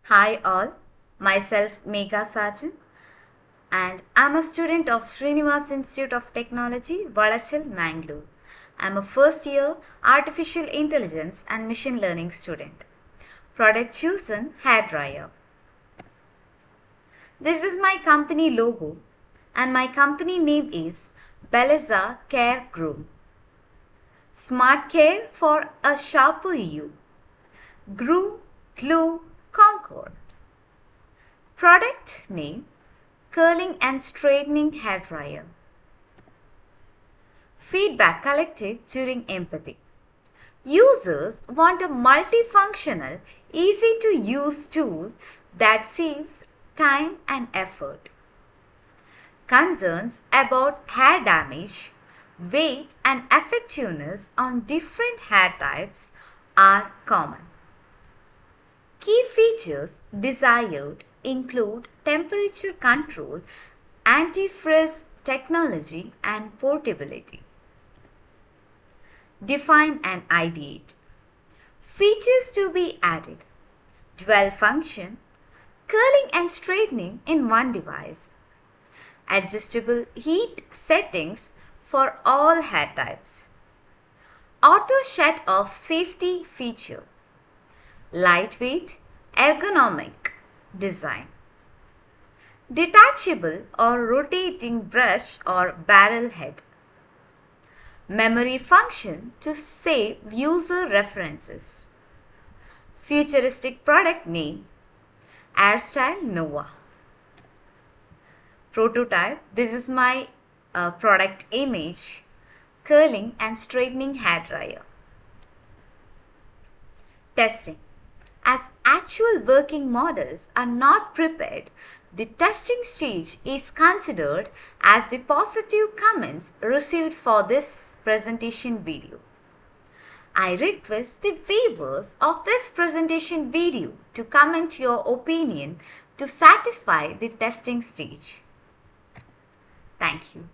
Hi all, myself Megha Sajan and I'm a student of Srinivas Institute of Technology, Valachal, Mangalore. I'm a first year Artificial Intelligence and Machine Learning student. Product chosen, hair dryer. This is my company logo and my company name is Belleza Care Groom. Smart care for a sharper you. Groom, glue, concord. Product name curling and straightening hair dryer. Feedback collected during empathy. Users want a multifunctional, easy to use tool that saves time and effort. Concerns about hair damage, weight and effectiveness on different hair types are common. Key features desired include temperature control, anti-frizz technology and portability. Define and ideate. Features to be added. Dual function, curling and straightening in one device. Adjustable heat settings for all hair types. Auto shut off safety feature. Lightweight, ergonomic design. Detachable or rotating brush or barrel head. Memory function to save user references. Futuristic product name Airstyle Nova. Prototype, this is my product image, curling and straightening hair dryer. Testing. As actual working models are not prepared, the testing stage is considered as the positive comments received for this presentation video. I request the viewers of this presentation video to comment your opinion to satisfy the testing stage. Thank you.